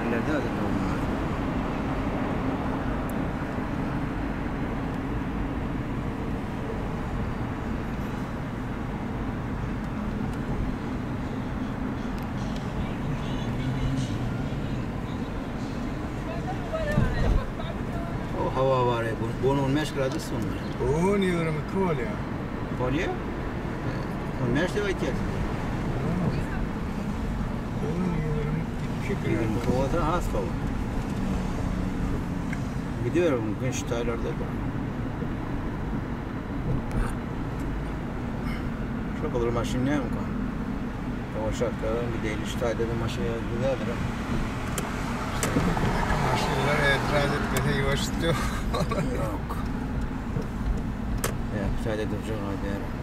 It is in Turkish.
yerlerde adet olmalı. O hava var ya, bunun meşgulü sonlar. هون يورم كوليا. Kolye? Onun meşgulü var ki. هون يورم شكل. Kovada has kova. Gidiyorum gün şutaylarda da. Şu kadar maşin ne mi kan? O şartların bir değil şutayda da maşin yazdılar. Maşinler itiraz etmese yavaşlıyor. Yok. Ya şutayda duracak hadi.